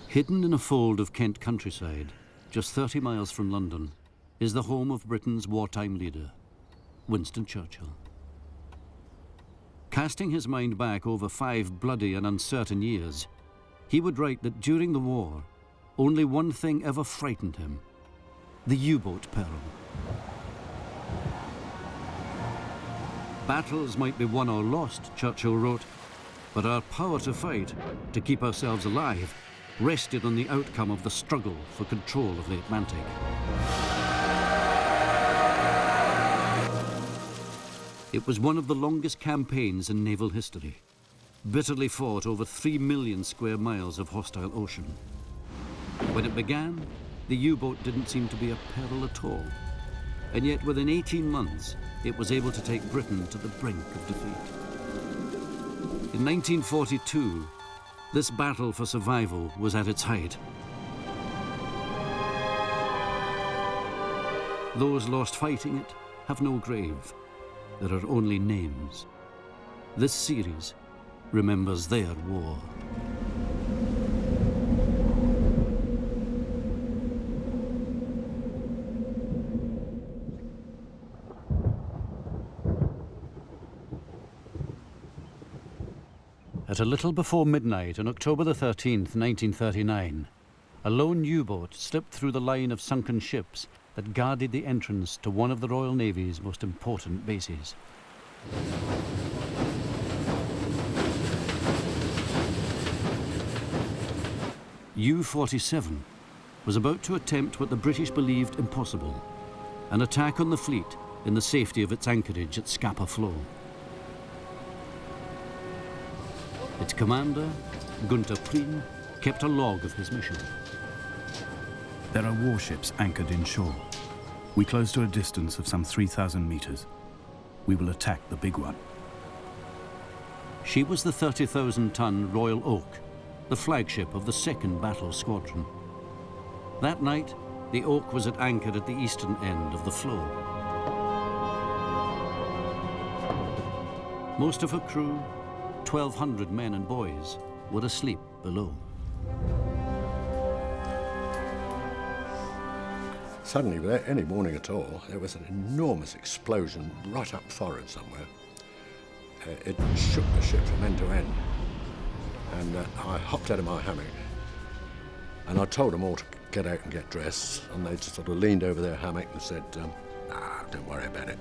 Hidden in a fold of Kent countryside, just 30 miles from London, is the home of Britain's wartime leader, Winston Churchill. Casting his mind back over 5 bloody and uncertain years, he would write that during the war, only one thing ever frightened him: the U-boat peril. Battles might be won or lost, Churchill wrote, but our power to fight, to keep ourselves alive, rested on the outcome of the struggle for control of the Atlantic. It was one of the longest campaigns in naval history, bitterly fought over 3 million square miles of hostile ocean. When it began, the U-boat didn't seem to be a peril at all, and yet within 18 months, it was able to take Britain to the brink of defeat. In 1942, this battle for survival was at its height. Those lost fighting it have no grave. There are only names. This series remembers their war. At a little before midnight on October the 13th, 1939, a lone U-boat slipped through the line of sunken ships that guarded the entrance to one of the Royal Navy's most important bases. U-47 was about to attempt what the British believed impossible: an attack on the fleet in the safety of its anchorage at Scapa Flow. Its commander, Gunther Prien, kept a log of his mission. There are warships anchored inshore. We close to a distance of some 3,000 meters. We will attack the big one. She was the 30,000-ton Royal Oak, the flagship of the 2nd Battle Squadron. That night, the Oak was at anchor at the eastern end of the flow. Most of her crew, 1,200 men and boys, were asleep below. Suddenly, without any warning at all, there was an enormous explosion right up forward somewhere. It shook the ship from end to end. And I hopped out of my hammock, and I told them all to get out and get dressed, and they just sort of leaned over their hammock and said, don't worry about it.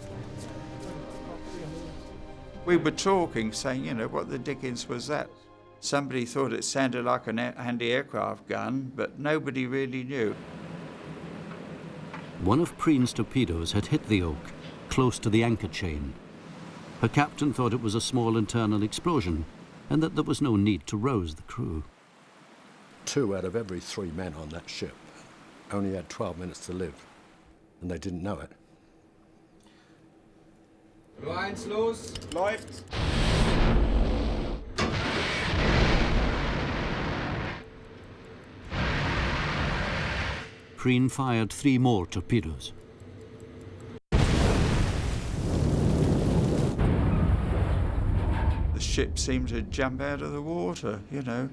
We were talking, saying, you know, what the dickens was that? Somebody thought it sounded like an anti-aircraft gun, but nobody really knew. One of Prien's torpedoes had hit the Oak, close to the anchor chain. Her captain thought it was a small internal explosion, and that there was no need to rouse the crew. 2 out of every 3 men on that ship only had 12 minutes to live, and they didn't know it. Eins los, läuft! Prien fired 3 more torpedoes. The ship seemed to jump out of the water, you know.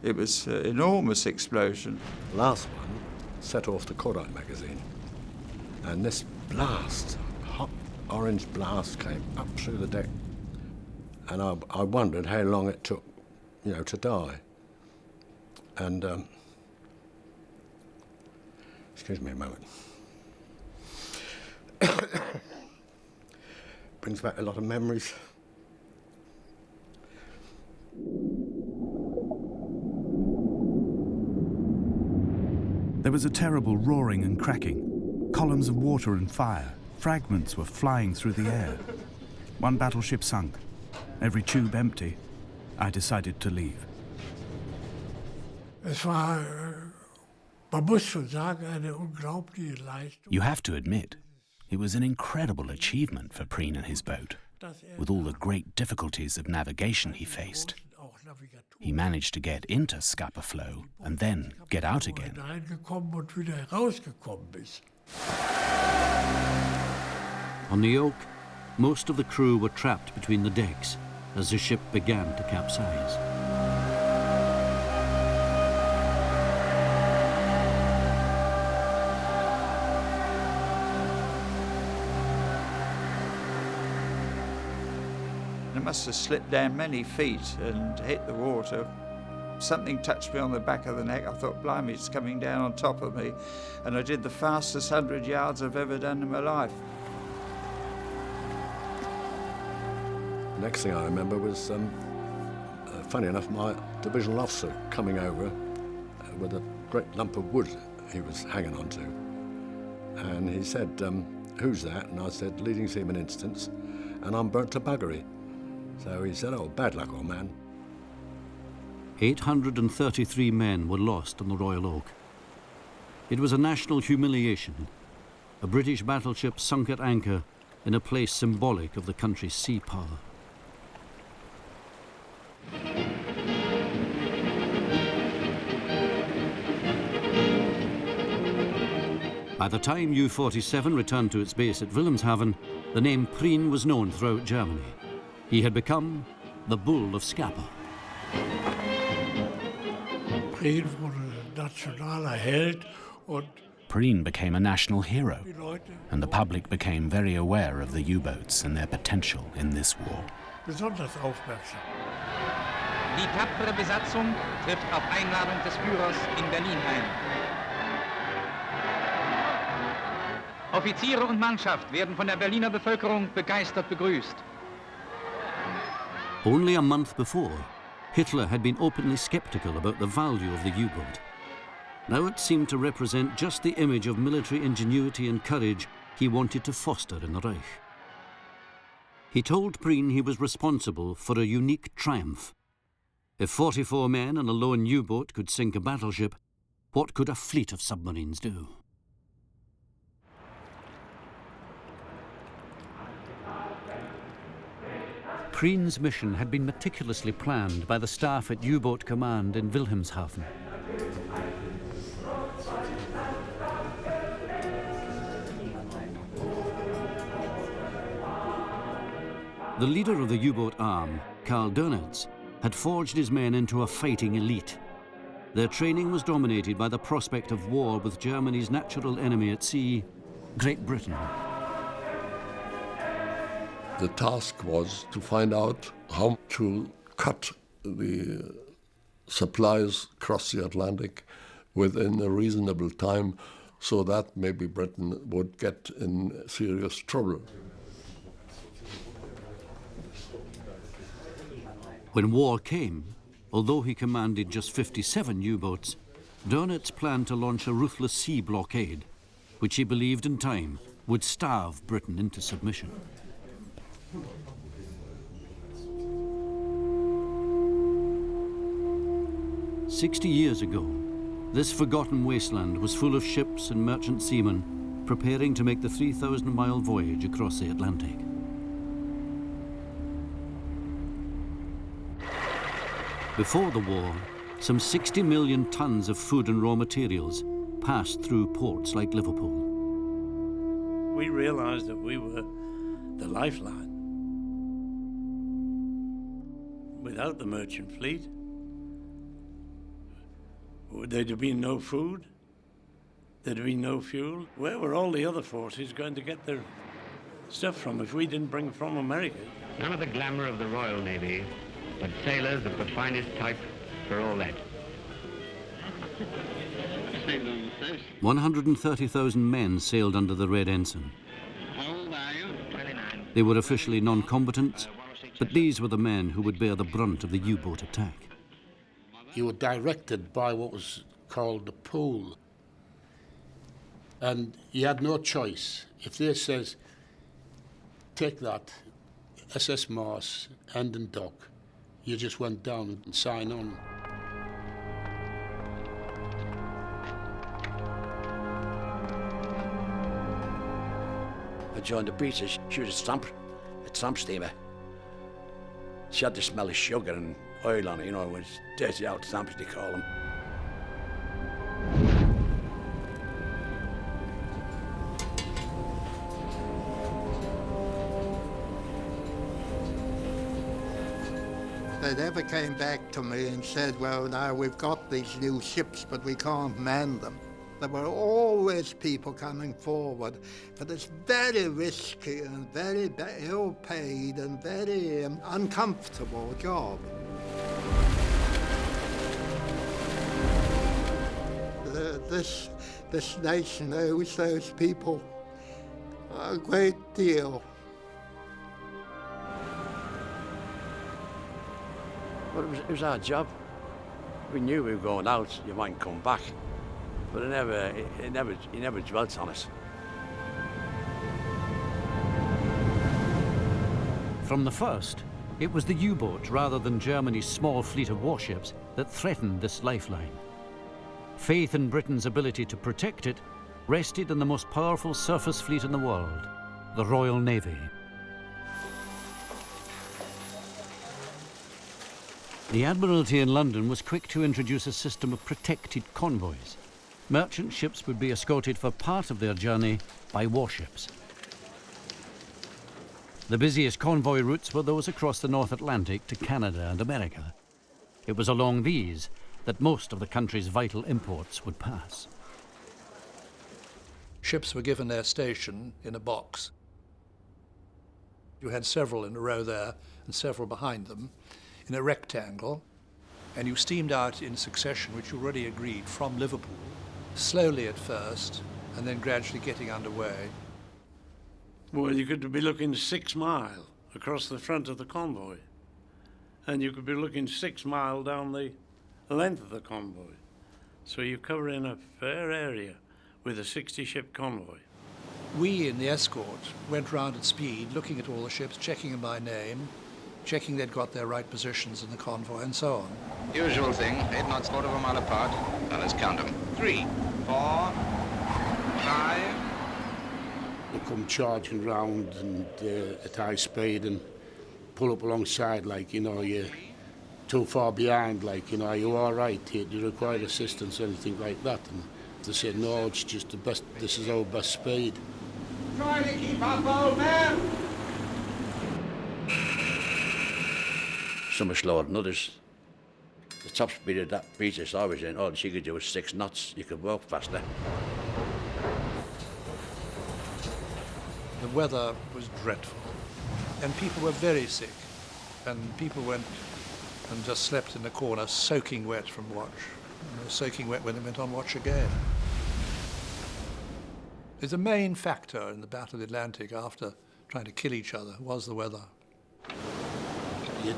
It was an enormous explosion. The last one set off the Cordite magazine, and this blast, hot orange blast, came up through the deck, and I wondered how long it took, you know, to die. And excuse me a moment. Brings back a lot of memories. There was a terrible roaring and cracking, columns of water and fire. Fragments were flying through the air. One battleship sunk, every tube empty. I decided to leave. You have to admit, it was an incredible achievement for Prien and his boat, with all the great difficulties of navigation he faced. He managed to get into Scapa Flow and then get out again. On the Oak, most of the crew were trapped between the decks as the ship began to capsize. must have slipped down many feet and hit the water. Something touched me on the back of the neck. I thought, blimey, it's coming down on top of me. And I did the fastest 100 yards I've ever done in my life. Next thing I remember was, funny enough, my divisional officer coming over with a great lump of wood he was hanging on to. And he said, who's that? And I said, leading seaman Instance, and I'm burnt to buggery. So he said, oh, bad luck, old man. 833 men were lost on the Royal Oak. It was a national humiliation. A British battleship sunk at anchor in a place symbolic of the country's sea power. By the time U-47 returned to its base at Wilhelmshaven, the name Prien was known throughout Germany. He had become the Bull of Scapa. Prien became a national hero, and the public became very aware of the U-boats and their potential in this war. Die tapfere Besatzung trifft auf Einladung des Führers in Berlin ein. Offiziere und Mannschaft werden von der Berliner Bevölkerung begeistert begrüßt. Only a month before, Hitler had been openly skeptical about the value of the U-boat. Now it seemed to represent just the image of military ingenuity and courage he wanted to foster in the Reich. He told Prien he was responsible for a unique triumph. If 44 men and a lone U-boat could sink a battleship, what could a fleet of submarines do? Prien's mission had been meticulously planned by the staff at U-boat command in Wilhelmshaven. The leader of the U-boat arm, Karl Dönitz, had forged his men into a fighting elite. Their training was dominated by the prospect of war with Germany's natural enemy at sea, Great Britain. The task was to find out how to cut the supplies across the Atlantic within a reasonable time so that maybe Britain would get in serious trouble. When war came, although he commanded just 57 U-boats, Dönitz planned to launch a ruthless sea blockade, which he believed in time would starve Britain into submission. "60 years ago, this forgotten wasteland was full of ships and merchant seamen preparing to make the 3,000-mile voyage across the Atlantic. Before the war, some 60 million tons of food and raw materials passed through ports like Liverpool. We realized that we were the lifeline. Without the merchant fleet, there'd have been no food, there'd have been no fuel. Where were all the other forces going to get their stuff from if we didn't bring it from America? None of the glamour of the Royal Navy, but sailors of the finest type for all that. 130,000 men sailed under the Red Ensign. How old are you? 29. They were officially non-combatants, but these were the men who would bear the brunt of the U-boat attack. You were directed by what was called the pool. And you had no choice. If they says, take that, SS Mars, end and dock, you just went down and signed on. I joined the Beaches. She was a stamp steamer. She had the smell of sugar and oil on it, you know, when it's dirty out stamps, they call them. They never came back to me and said, well, now we've got these new ships, but we can't man them. There were always people coming forward for this very risky and very ill-paid and very uncomfortable job. This nation owes those people a great deal. But it was our job. We knew we were going out, you might come back. But he never dwelt on it. From the first, it was the U-boat rather than Germany's small fleet of warships that threatened this lifeline. Faith in Britain's ability to protect it rested in the most powerful surface fleet in the world, the Royal Navy. The Admiralty in London was quick to introduce a system of protected convoys. Merchant ships would be escorted for part of their journey by warships. The busiest convoy routes were those across the North Atlantic to Canada and America. It was along these that most of the country's vital imports would pass. Ships were given their station in a box. You had several in a row there and several behind them in a rectangle, and you steamed out in succession, which you already agreed, from Liverpool, slowly at first, and then gradually getting underway. Well, you could be looking 6 miles across the front of the convoy, and you could be looking 6 miles down the length of the convoy. So you're covering a fair area with a 60-ship convoy. We, in the escort, went round at speed, looking at all the ships, checking them by name, checking they'd got their right positions in the convoy, and so on. Usual thing, 8 knots, quarter of a mile apart. Now let's count them. 3, 4, 5. They come charging round and at high speed and pull up alongside, like, you know, you're too far behind, like, you know, are you all right? Do you require assistance or anything like that? And they said, no, it's just the best, this is our best speed. Try to keep up, old man! Some are slower than others. The top speed of that Princess I was in, all she could do was 6 knots. You could walk faster. The weather was dreadful, and people were very sick, and people went and just slept in the corner, soaking wet from watch, and they were soaking wet when they went on watch again. The main factor in the Battle of the Atlantic, after trying to kill each other, was the weather.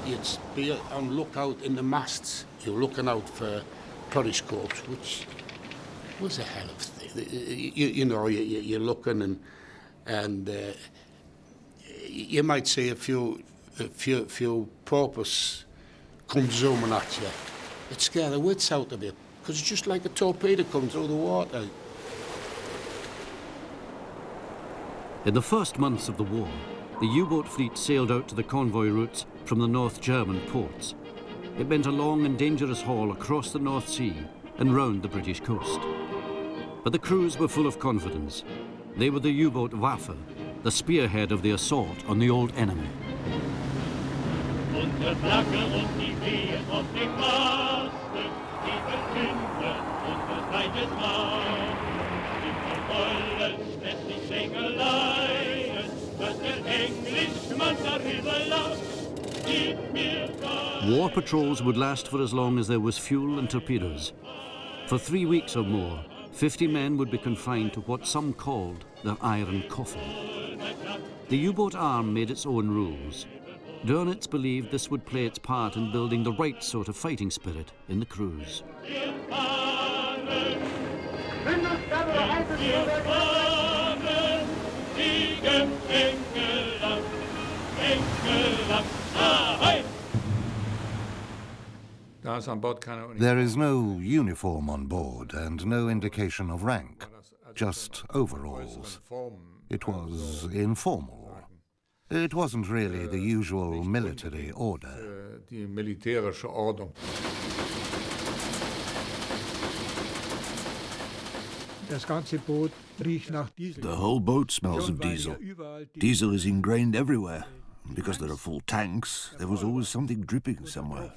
You'd be on lookout in the masts. You're looking out for periscopes, which was a hell of a thing. You know, you're looking and you might see a few porpoise come zooming at you. It scared the wits out of you, because it's just like a torpedo coming through the water. In the first months of the war, the U-boat fleet sailed out to the convoy routes from the North German ports. It meant a long and dangerous haul across the North Sea and round the British coast. But the crews were full of confidence. They were the U-boat Waffe, the spearhead of the assault on the old enemy. War patrols would last for as long as there was fuel and torpedoes. For 3 weeks or more, 50 men would be confined to what some called their iron coffin. The U-boat arm made its own rules. Dönitz believed this would play its part in building the right sort of fighting spirit in the crews. There is no uniform on board and no indication of rank, just overalls. It was informal. It wasn't really the usual military order. The whole boat smells of diesel. Diesel is ingrained everywhere. Because there are full tanks, there was always something dripping somewhere.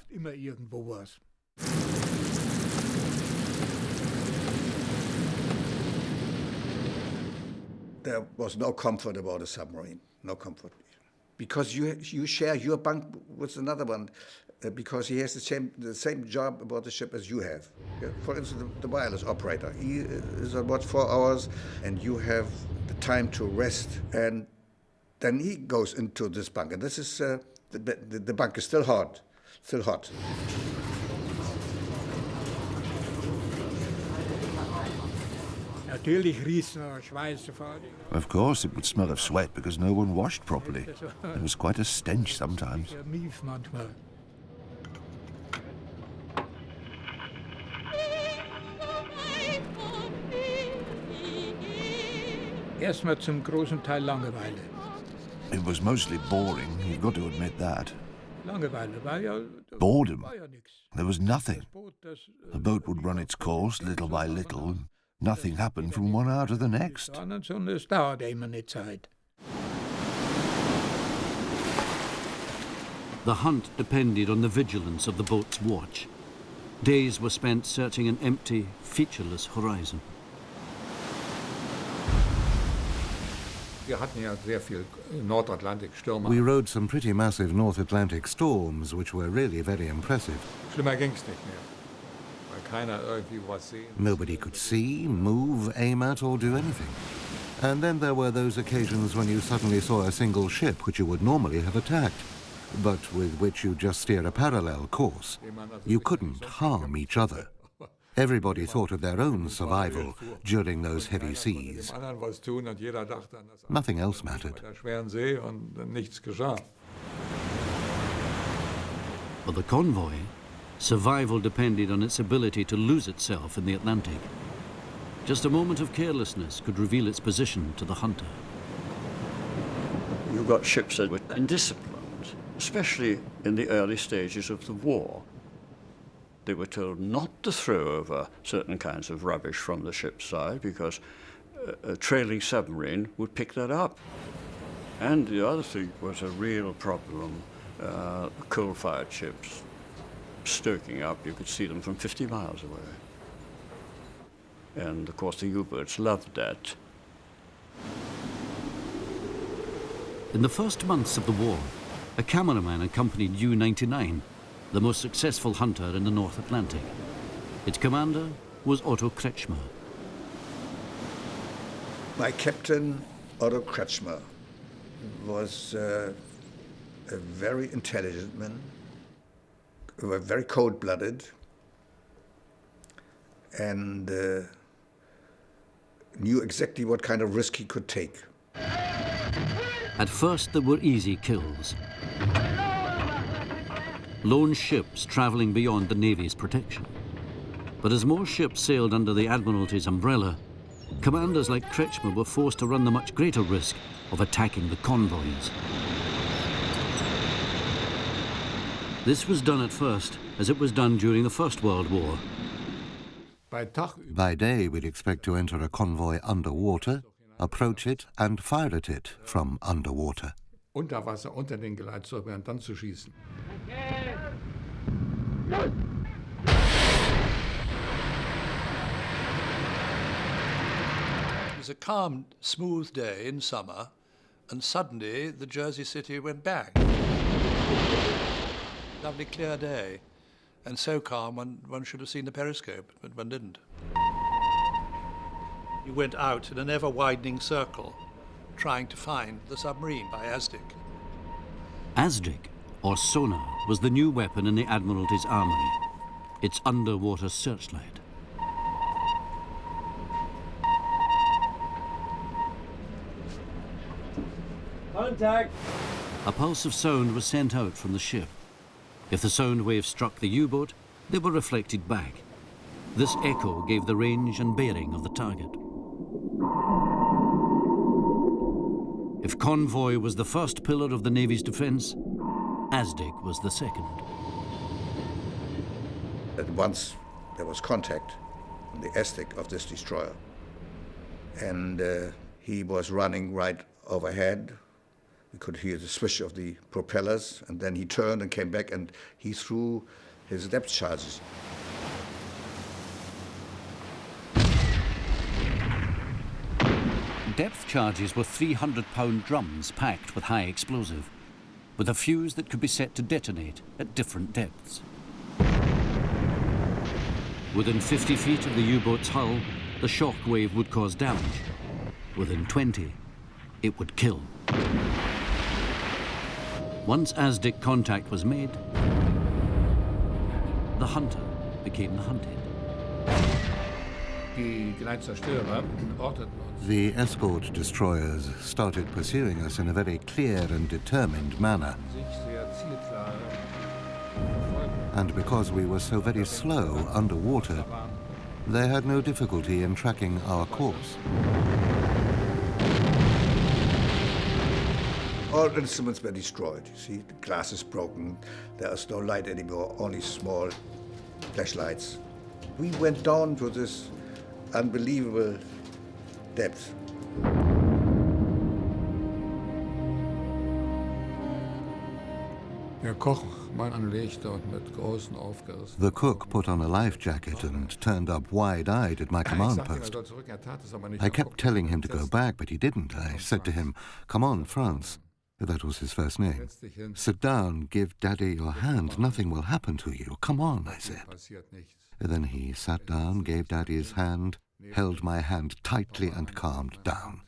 There was no comfort about a submarine, no comfort. Because you share your bunk with another one, because he has the same job aboard the ship as you have. For instance, the wireless operator. He is about 4 hours, and you have the time to rest, and then he goes into this bunk. And this is, the bunk is still hot, still hot. Of course, it would smell of sweat because no one washed properly. It was quite a stench sometimes. Erstmal zum großen Teil Langeweile. It was mostly boring, you've got to admit that. Langeweile war ja... Boredom. There was nothing. The boat would run its course little by little. Nothing happened from one hour to the next. Es dauerte immer eine Zeit. The hunt depended on the vigilance of the boat's watch. Days were spent searching an empty, featureless horizon. We rode some pretty massive North Atlantic storms, which were really very impressive. Nobody could see, move, aim at, or do anything. And then there were those occasions when you suddenly saw a single ship which you would normally have attacked, but with which you just steer a parallel course. You couldn't harm each other. Everybody thought of their own survival during those heavy seas. Nothing else mattered. For the convoy, survival depended on its ability to lose itself in the Atlantic. Just a moment of carelessness could reveal its position to the hunter. You got ships that were indisciplined, especially in the early stages of the war. They were told not to throw over certain kinds of rubbish from the ship's side because a trailing submarine would pick that up. And the other thing was a real problem, coal-fired ships stoking up. You could see them from 50 miles away. And of course the U-boats loved that. In the first months of the war, a cameraman accompanied U-99, the most successful hunter in the North Atlantic. Its commander was Otto Kretschmer. My captain, Otto Kretschmer, was a very intelligent man, very cold-blooded, and knew exactly what kind of risk he could take. At first, there were easy kills. Lone ships travelling beyond the Navy's protection. But as more ships sailed under the Admiralty's umbrella, commanders like Kretschmer were forced to run the much greater risk of attacking the convoys. This was done at first, as it was done during the First World War. By day, we'd expect to enter a convoy underwater, approach it, and fire at it from underwater. Unter Wasser, unter den Geleitsäulen und dann zu schießen. It was a calm, smooth day in summer, and suddenly the Jersey City went bang. Lovely clear day, and so calm one should have seen the periscope, but one didn't. You went out in an ever-widening circle, trying to find the submarine by ASDIC. ASDIC, or sonar, was the new weapon in the Admiralty's armory, its underwater searchlight. Contact! A pulse of sound was sent out from the ship. If the sound wave struck the U-boat, they were reflected back. This echo gave the range and bearing of the target. If convoy was the first pillar of the Navy's defence, ASDIC was the second. At once there was contact on the ASDIC of this destroyer. And he was running right overhead. We could hear the swish of the propellers, and then he turned and came back and he threw his depth charges. Depth charges were 300-pound drums packed with high explosive, with a fuse that could be set to detonate at different depths. Within 50 feet of the U-boat's hull, the shock wave would cause damage. Within 20, it would kill. Once ASDIC contact was made, the hunter became the hunted. The escort destroyers started pursuing us in a very clear and determined manner. And because we were so very slow underwater, they had no difficulty in tracking our course. All instruments were destroyed, you see. The glass is broken, there is no light anymore, only small flashlights. We went down to this unbelievable depth. The cook put on a life jacket and turned up wide-eyed at my command post. I kept telling him to go back, but he didn't. I said to him, "Come on, Franz." That was his first name. "Sit down, give Daddy your hand. Nothing will happen to you. Come on," I said. Then he sat down, gave Daddy his hand, held my hand tightly and calmed down.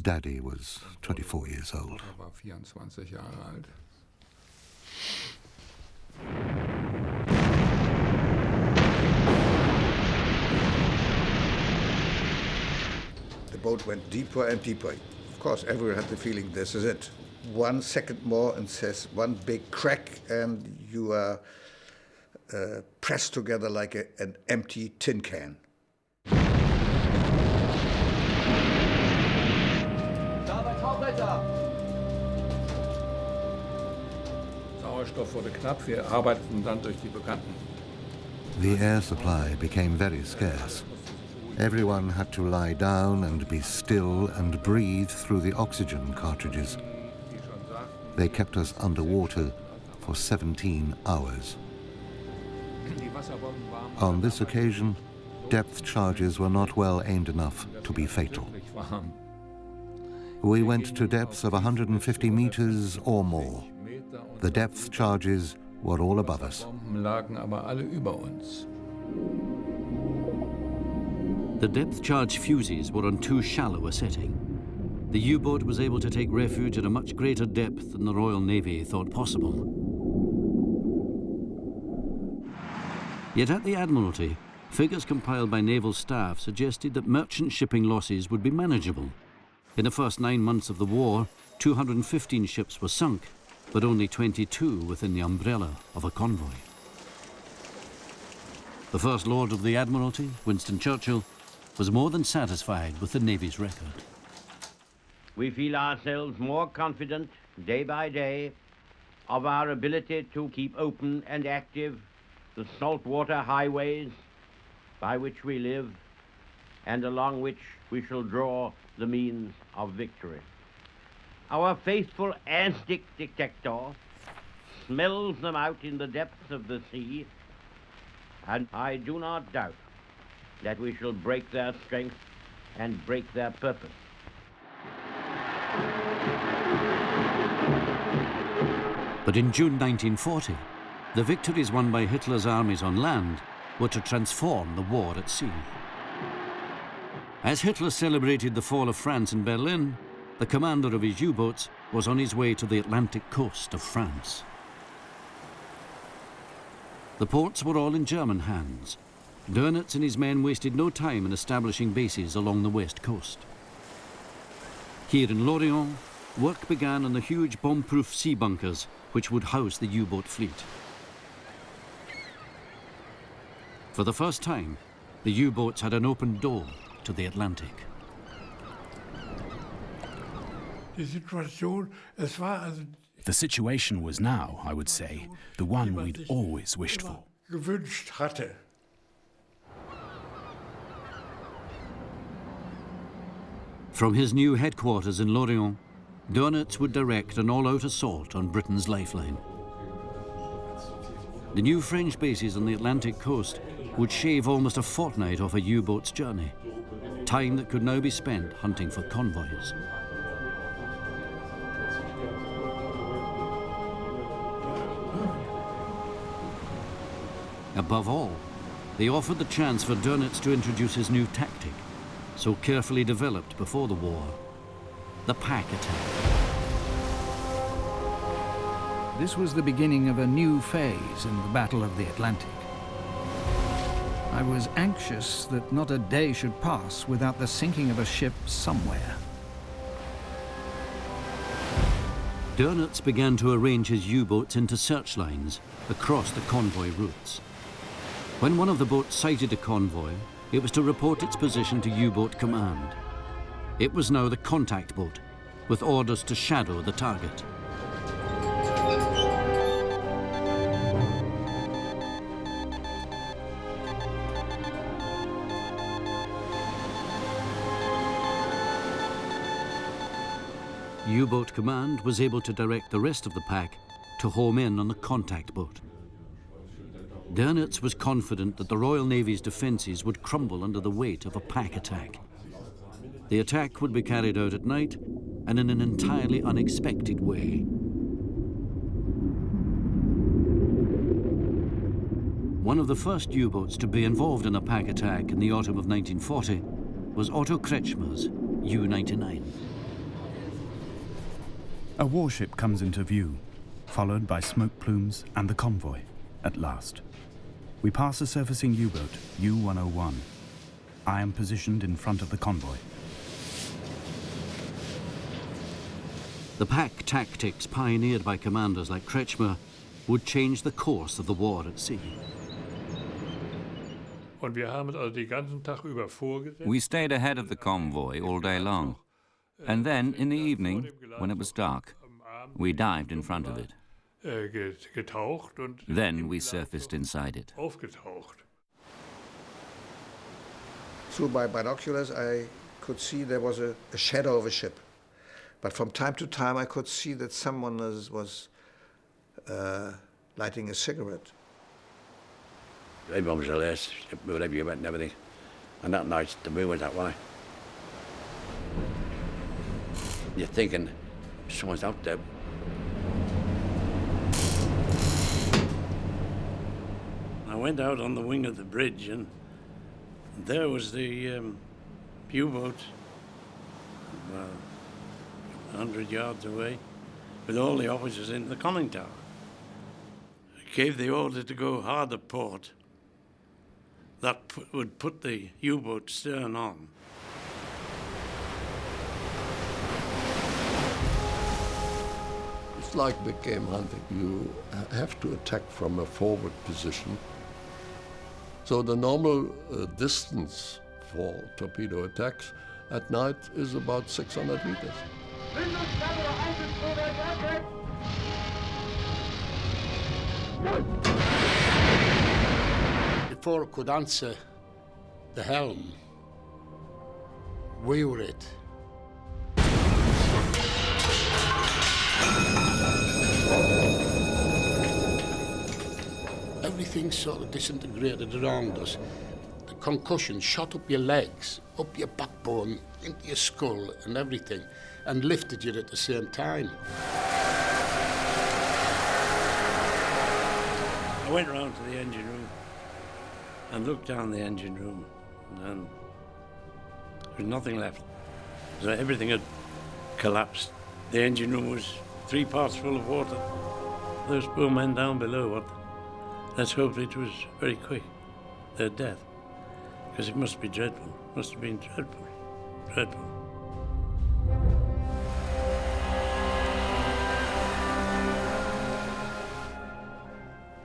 Daddy was 24 years old. The boat went deeper and deeper. Of course, everyone had the feeling this is it. 1 second more and says one big crack and you are pressed together like an empty tin can. Sauerstoff wurde knapp, wir arbeiteten dann durch die Bekannten. The air supply became very scarce. Everyone had to lie down and be still and breathe through the oxygen cartridges. They kept us underwater for 17 hours. On this occasion, depth charges were not well aimed enough to be fatal. We went to depths of 150 meters or more. The depth charges were all above us. The depth charge fuses were on too shallow a setting. The U-boat was able to take refuge at a much greater depth than the Royal Navy thought possible. Yet at the Admiralty, figures compiled by naval staff suggested that merchant shipping losses would be manageable. In the first 9 months of the war, 215 ships were sunk, but only 22 within the umbrella of a convoy. The First Lord of the Admiralty, Winston Churchill, was more than satisfied with the Navy's record. We feel ourselves more confident day by day of our ability to keep open and active the saltwater highways by which we live and along which we shall draw the means of victory. Our faithful ASDIC detector smells them out in the depths of the sea, and I do not doubt that we shall break their strength and break their purpose. But in June 1940, the victories won by Hitler's armies on land were to transform the war at sea. As Hitler celebrated the fall of France in Berlin, the commander of his U-boats was on his way to the Atlantic coast of France. The ports were all in German hands. Dönitz and his men wasted no time in establishing bases along the west coast. Here in Lorient, work began on the huge bomb-proof sea bunkers which would house the U-boat fleet. For the first time, the U-boats had an open door to the Atlantic. The situation was now, I would say, the one we'd always wished for. From his new headquarters in Lorient, Dönitz would direct an all-out assault on Britain's lifeline. The new French bases on the Atlantic coast would shave almost a fortnight off a U-boat's journey. time that could now be spent hunting for convoys. Above all, they offered the chance for Dönitz to introduce his new tactic, so carefully developed before the war, the pack attack. This was the beginning of a new phase in the Battle of the Atlantic. I was anxious that not a day should pass without the sinking of a ship somewhere. Dönitz began to arrange his U-boats into search lines across the convoy routes. When one of the boats sighted a convoy, it was to report its position to U-boat command. It was now the contact boat, with orders to shadow the target. U-boat command was able to direct the rest of the pack to home in on the contact boat. Dönitz was confident that the Royal Navy's defences would crumble under the weight of a pack attack. The attack would be carried out at night and in an entirely unexpected way. One of the first U-boats to be involved in a pack attack in the autumn of 1940 was Otto Kretschmer's U-99. A warship comes into view, followed by smoke plumes and the convoy, at last. We pass a surfacing U-boat, U-101. I am positioned in front of the convoy. The pack tactics pioneered by commanders like Kretschmer would change the course of the war at sea. We stayed ahead of the convoy all day long. And then, in the evening, when it was dark, we dived in front of it. Then we surfaced inside it. Through my binoculars, I could see there was a shadow of a ship. But from time to time, I could see that someone was lighting a cigarette. Everyone was alert, whatever you went and everything. And that night, the moon was that way. You're thinking, someone's out there. I went out on the wing of the bridge, and there was the U-boat, 100 yards away, with all the officers in the conning tower. I gave the order to go hard at port. That would put the U-boat stern on. It's like big game hunting. You have to attack from a forward position. So the normal distance for torpedo attacks at night is about 600 meters. Before I could answer the helm, we were it. Everything sort of disintegrated around us. The concussion shot up your legs, up your backbone, into your skull and everything, and lifted you at the same time. I went round to the engine room and looked down the engine room, and there was nothing left. So everything had collapsed. The engine room was 3 parts full of water. Those poor men down below, let's hope it was very quick, their death, because it must be dreadful. Must have been dreadful, dreadful.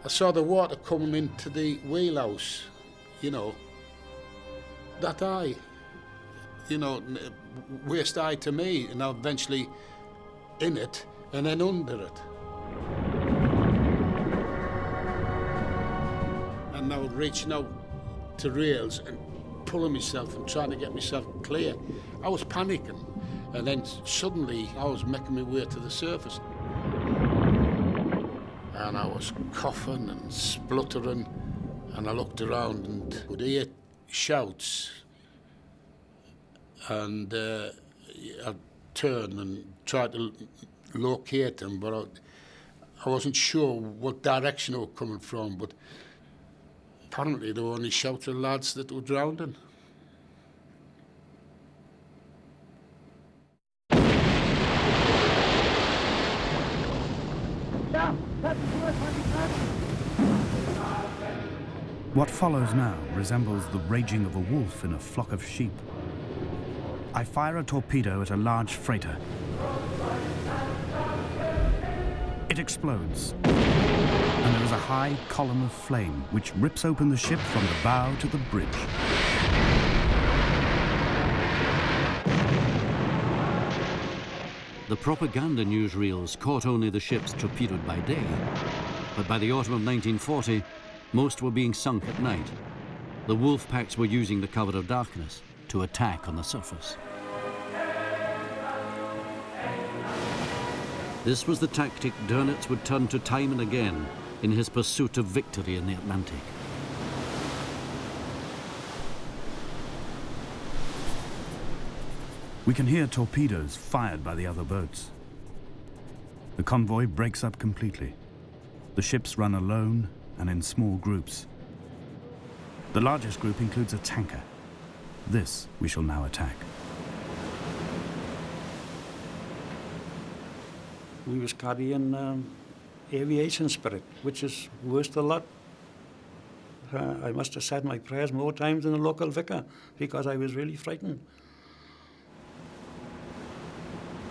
I saw the water coming into the wheelhouse, you know, that eye, you know, waist eye to me, and now eventually in it and then under it. And now reaching out to rails and pulling myself and trying to get myself clear. I was panicking, and then suddenly I was making my way to the surface. And I was coughing and spluttering, and I looked around and could hear shouts and I'd turn and try to locate them, but I wasn't sure what direction they were coming from, but apparently they were only shouting lads that were drowning. What follows now resembles the raging of a wolf in a flock of sheep. I fire a torpedo at a large freighter. It explodes, and there is a high column of flame which rips open the ship from the bow to the bridge. The propaganda newsreels caught only the ships torpedoed by day, but by the autumn of 1940, most were being sunk at night. The wolf packs were using the cover of darkness to attack on the surface. This was the tactic Dönitz would turn to time and again in his pursuit of victory in the Atlantic. We can hear torpedoes fired by the other boats. The convoy breaks up completely. The ships run alone and in small groups. The largest group includes a tanker. This we shall now attack. We was carrying aviation spirit, which is worst of lot. I must have said my prayers more times than the local vicar because I was really frightened.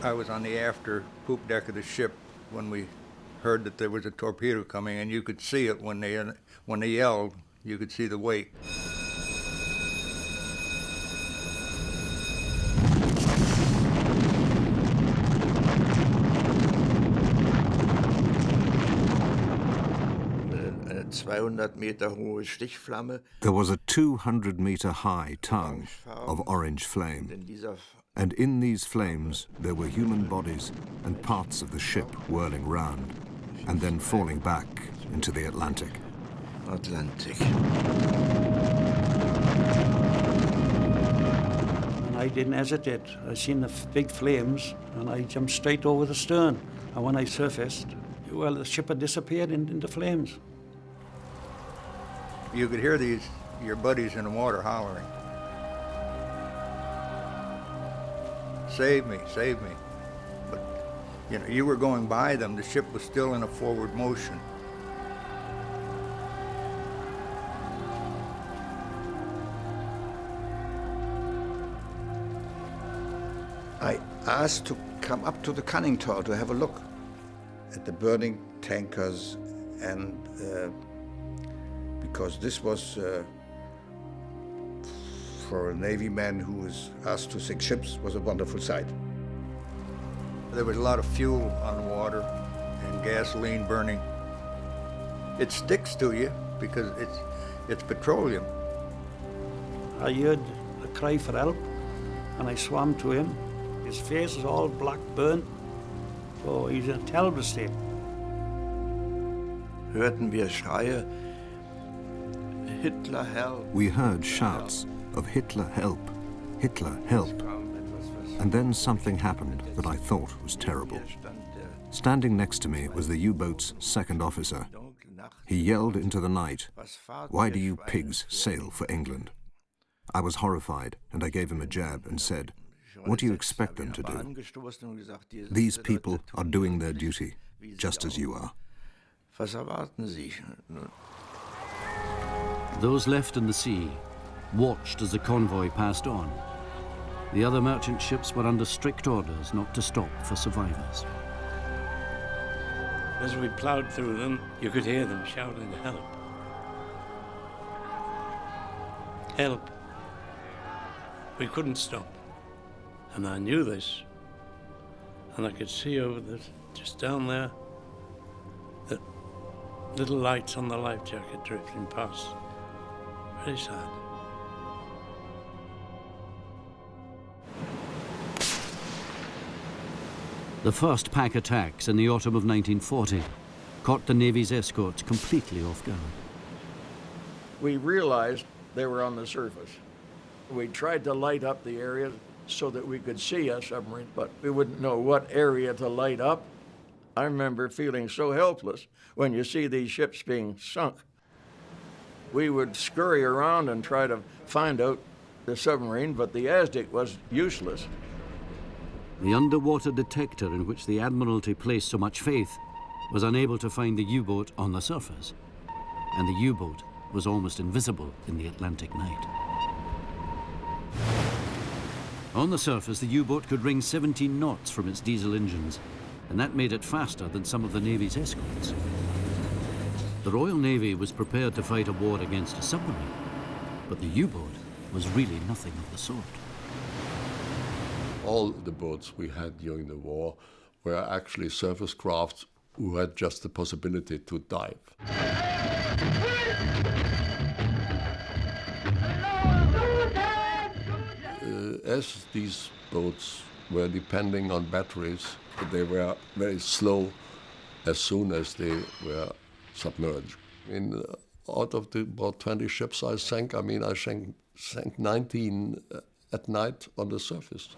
I was on the after poop deck of the ship when we heard that there was a torpedo coming, and you could see it when they yelled. You could see the wake. There was a 200-meter high tongue of orange flame, and in these flames there were human bodies and parts of the ship whirling round and then falling back into the Atlantic. And I didn't hesitate. I seen the big flames and I jumped straight over the stern. And when I surfaced, well, the ship had disappeared in the flames. You could hear your buddies in the water hollering, "Save me, save me." But, you were going by them. The ship was still in a forward motion. I asked to come up to the conning tower to have a look at the burning tankers, and because this was for a Navy man who was asked to sink ships, was a wonderful sight. There was a lot of fuel on the water and gasoline burning. It sticks to you because it's petroleum. I heard a cry for help and I swam to him. His face is all black burnt, so he's in a terrible state. Hörten wir Schreie, Hitler help. We heard shouts of Hitler help, Hitler help. And then something happened that I thought was terrible. Standing next to me was the U-boat's second officer. He yelled into the night, "Why do you pigs sail for England?" I was horrified, and I gave him a jab and said, "What do you expect them to do? These people are doing their duty, just as you are." Those left in the sea watched as the convoy passed on. The other merchant ships were under strict orders not to stop for survivors. As we ploughed through them, you could hear them shouting, "Help! Help!" We couldn't stop. And I knew this. And I could see over just down there, the little lights on the life jacket drifting past. Very sad. The first pack attacks in the autumn of 1940 caught the Navy's escorts completely off guard. We realized they were on the surface. We tried to light up the area so that we could see a submarine, but we wouldn't know what area to light up. I remember feeling so helpless when you see these ships being sunk. We would scurry around and try to find out the submarine, but the ASDIC was useless. The underwater detector in which the Admiralty placed so much faith was unable to find the U-boat on the surface, and the U-boat was almost invisible in the Atlantic night. On the surface, the U-boat could ring 17 knots from its diesel engines, and that made it faster than some of the Navy's escorts. The Royal Navy was prepared to fight a war against a submarine, but the U-boat was really nothing of the sort. All the boats we had during the war were actually surface crafts who had just the possibility to dive. As these boats were depending on batteries, they were very slow as soon as they were submerged. Out of the about 20 ships I sank, I sank 19 at night on the surface.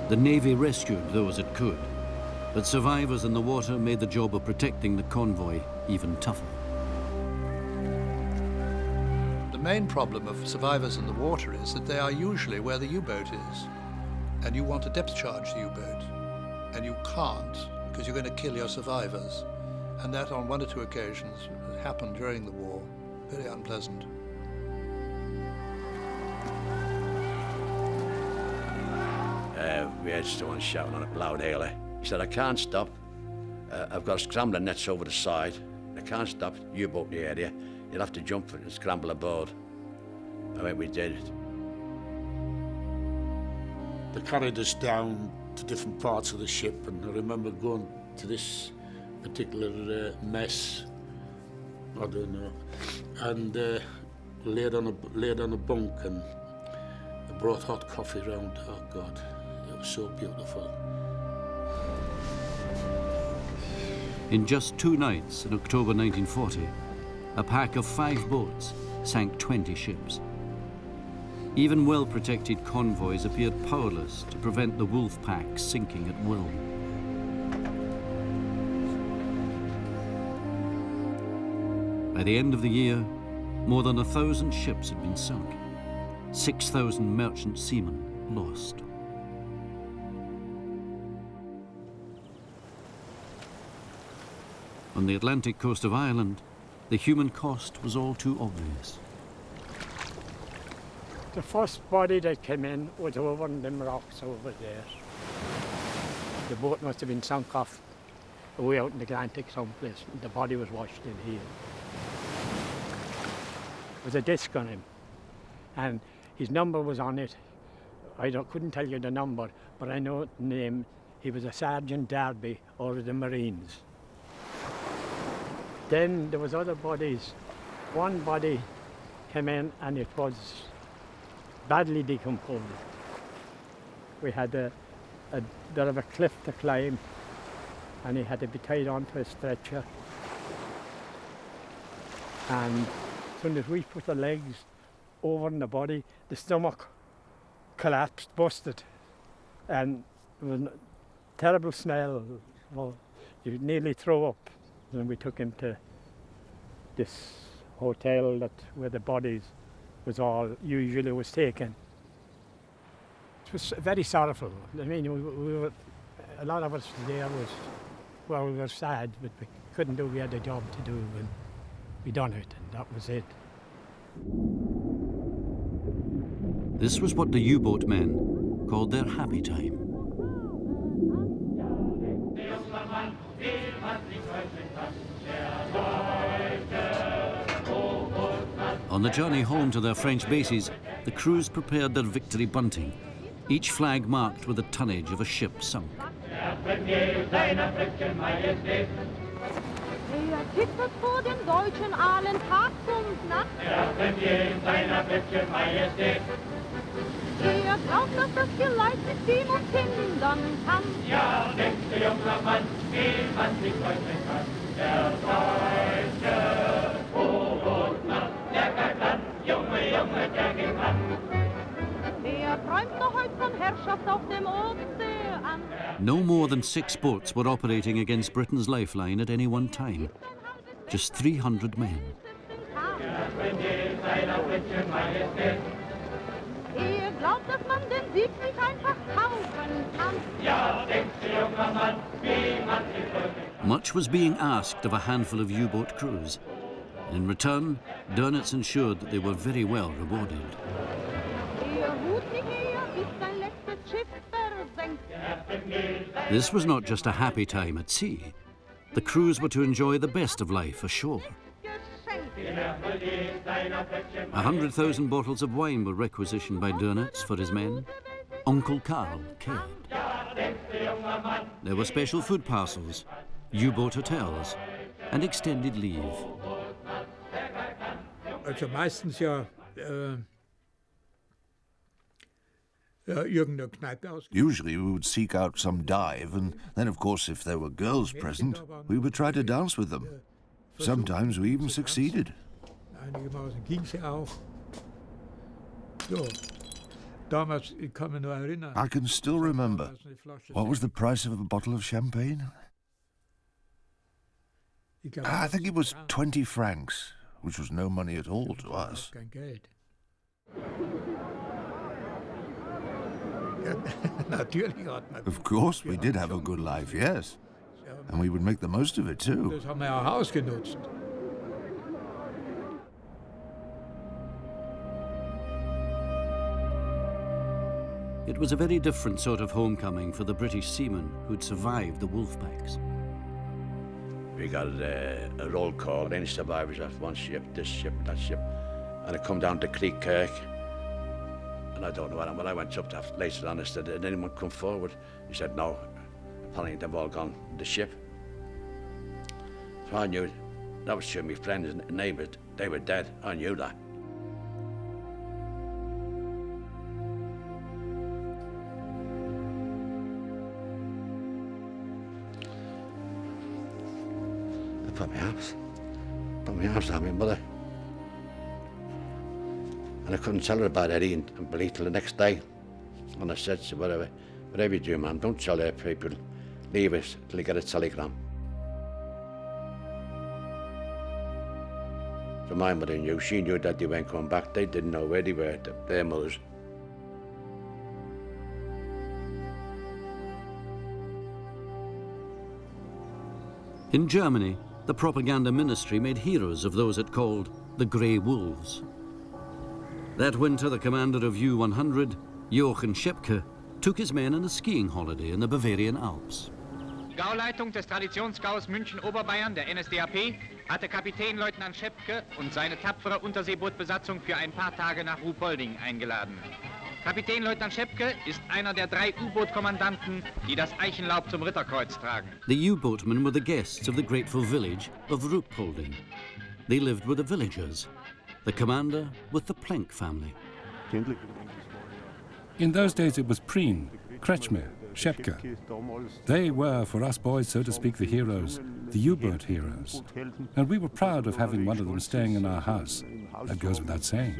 The Navy rescued those it could, but survivors in the water made the job of protecting the convoy even tougher. The main problem of survivors in the water is that they are usually where the U-boat is, and you want to depth charge the U-boat, and you can't because you're going to kill your survivors, and that on one or two occasions happened during the war. Very unpleasant. We had someone shouting on a loud hailer. He said, I can't stop. I've got scrambling nets over the side. I can't stop. U-boat in the area. You'll have to jump and scramble aboard. We did. They carried us down to different parts of the ship, and I remember going to this particular mess, I don't know, and laid on a bunk, and they brought hot coffee round. Oh God, it was so beautiful. In just 2 nights in October 1940, a pack of 5 boats sank 20 ships. Even well-protected convoys appeared powerless to prevent the wolf pack sinking at will. By the end of the year, more than 1,000 ships had been sunk, 6,000 merchant seamen lost. On the Atlantic coast of Ireland, the human cost was all too obvious. The first body that came in was over on them rocks over there. The boat must have been sunk off away out in the Atlantic someplace. The body was washed in here. There was a disc on him, and his number was on it. Couldn't tell you the number, but I know the name. He was a Sergeant Derby over the Marines. Then there was other bodies. One body came in and it was badly decomposed. We had a bit of a cliff to climb, and he had to be tied onto a stretcher. And as soon as we put the legs over in the body, the stomach collapsed, busted, and it was a terrible smell. Well, you nearly throw up. And we took him to this hotel where the bodies usually was taken. It was very sorrowful. I mean, we were, a lot of us there we were sad, but we couldn't do. We had a job to do, and we done it, and that was it. This was what the U-boat men called their happy time. On the journey home to their French bases, the crews prepared their victory bunting, each flag marked with the tonnage of a ship sunk. Er zittert vor dem deutschen Aalen Tag und Nacht. Der Premier in seiner Böttchen Majestät. Er glaubt, dass das Geleit mit ihm und hindern kann. Ja, denkst du, junger Mann, wie man sich heute kann. No more than 6 boats were operating against Britain's lifeline at any one time. Just 300 men. Much was being asked of a handful of U-boat crews. In return, Dönitz ensured that they were very well rewarded. This was not just a happy time at sea. The crews were to enjoy the best of life ashore. 100,000 bottles of wine were requisitioned by Dönitz for his men. Uncle Karl cared. There were special food parcels, U-boat hotels, and extended leave. Also meistens ja Usually we would seek out some dive, and then of course if there were girls present, we would try to dance with them. Sometimes we even succeeded. Einigermaßen ging sie auch. So, damals, ich kann mich nur erinnern. I can still remember. What was the price of a bottle of champagne? I think it was 20 francs, which was no money at all to us. Kein Geld. Of course, we did have a good life, yes. And we would make the most of it too. Das haben wir auch ausgenutzt. It was a very different sort of homecoming for the British seamen who'd survived the wolf packs. We got a roll call, any survivors off one ship, this ship, that ship, and it come down to Creek Kirk. And I don't know what, when I went up to later on, I said, did anyone come forward? He said, no, apparently they've all gone the ship. So I knew, that was sure my friends and neighbours, they were dead, I knew that. I put my arms around my mother. And I couldn't tell her about Eddie and Billy till the next day. And I said to her, whatever you do, man, don't tell her people, leave us till you get a telegram. So my mother knew, she knew that they weren't coming back. They didn't know where they were, their mothers. In Germany, the propaganda ministry made heroes of those it called the Grey Wolves. That winter, the commander of U-100, Jochen Schepke, took his men on a skiing holiday in the Bavarian Alps. Die Gauleitung des Traditionsgaus München-Oberbayern, der NSDAP, hatte Kapitänleutnant Schepke und seine tapfere Unterseebootbesatzung für ein paar Tage nach Ruhpolding eingeladen. Kapitänleutnant Schepke ist einer der 3 U-Boot-Kommandanten, die das Eichenlaub zum Ritterkreuz tragen. The U-boatmen were the guests of the grateful village of Ruhpolding. They lived with the villagers, the commander with the Plank family. In those days it was Prien, Kretschmer, Schepke. They were, for us boys, so to speak, the heroes, the U-boat heroes. And we were proud of having one of them staying in our house. That goes without saying.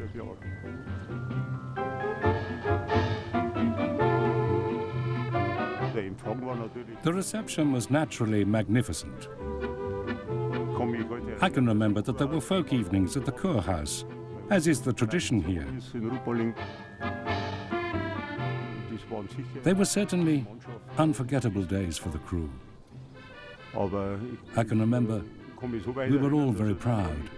The reception was naturally magnificent. I can remember that there were folk evenings at the Kurhaus, as is the tradition here. They were certainly unforgettable days for the crew. I can remember we were all very proud.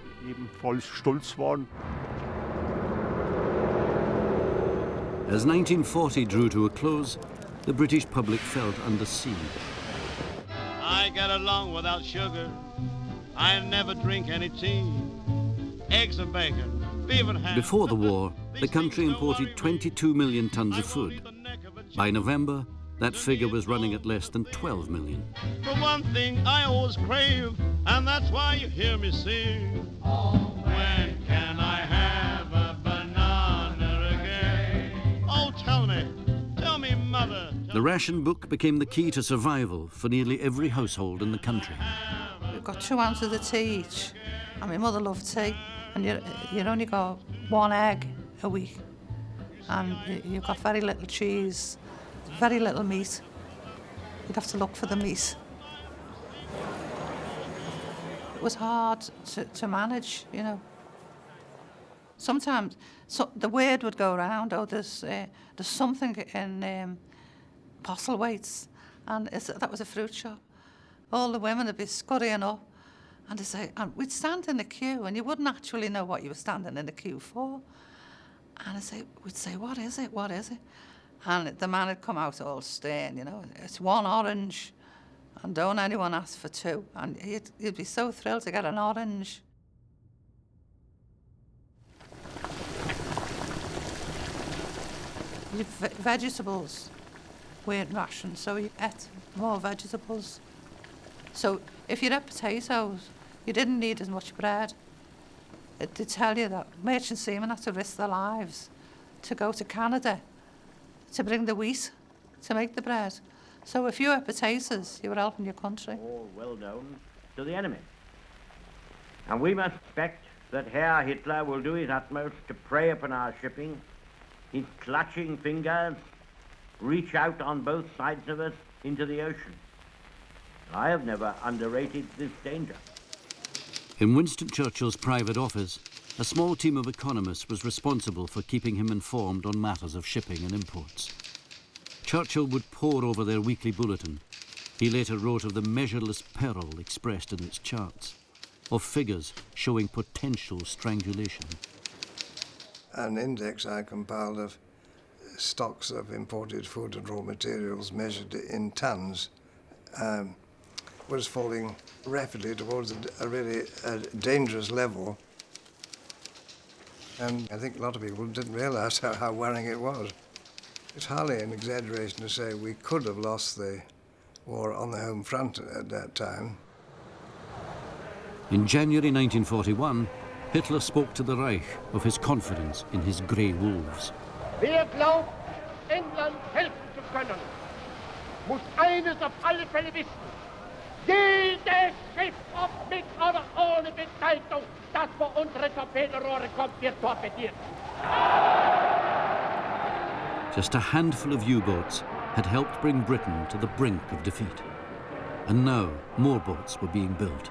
As 1940 drew to a close, the British public felt under siege. I get along without sugar. I never drink any tea. Eggs and bacon, beef and ham. Before the war, the country imported 22 million tons of food. By November, that figure was running at less than 12 million. For one thing I always crave, and that's why you hear me sing. Oh, when can I have a banana again? Oh, tell me, mother. The ration book became the key to survival for nearly every household in the country. We've got 2 ounces of tea each, and my mother loved tea, and you only got 1 egg a week, and you've got very little cheese, very little meat. You'd have to look for the meat. It was hard to manage, you know. Sometimes the word would go around, oh, there's something in Postlethwaite's, and that was a fruit shop. All the women would be scurrying up, and and we'd stand in the queue, and you wouldn't actually know what you were standing in the queue for. And we'd say, what is it, what is it? And the man would come out all stern, you know, it's 1 orange, and don't anyone ask for 2. And he'd be so thrilled to get an orange. Vegetables weren't rationed, so you ate more vegetables. So if you had potatoes, you didn't need as much bread. They tell you that merchant seamen had to risk their lives to go to Canada to bring the wheat to make the bread. So if you had potatoes, you were helping your country. All well known to the enemy. And we must expect that Herr Hitler will do his utmost to prey upon our shipping. His clutching fingers reach out on both sides of us into the ocean. I have never underrated this danger. In Winston Churchill's private office, a small team of economists was responsible for keeping him informed on matters of shipping and imports. Churchill would pore over their weekly bulletin. He later wrote of the measureless peril expressed in its charts, of figures showing potential strangulation. An index I compiled of stocks of imported food and raw materials measured in tons was falling rapidly towards a really dangerous level. And I think a lot of people didn't realise how worrying it was. It's hardly an exaggeration to say we could have lost the war on the home front at that time. In January 1941, Hitler spoke to the Reich of his confidence in his grey wolves. Wer glaubt, England helfen zu können, muss eines auf alle Fälle wissen. Jedes Schiff, ob mit oder ohne Bezeichnung, das vor unsere Torpedorohre kommt, wird torpediert. Just a handful of U-boats had helped bring Britain to the brink of defeat. And now more boats were being built.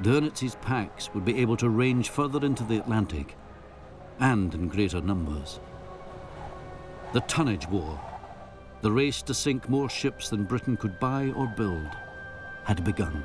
Dönitz' packs would be able to range further into the Atlantic, and in greater numbers. The tonnage war, the race to sink more ships than Britain could buy or build, had begun.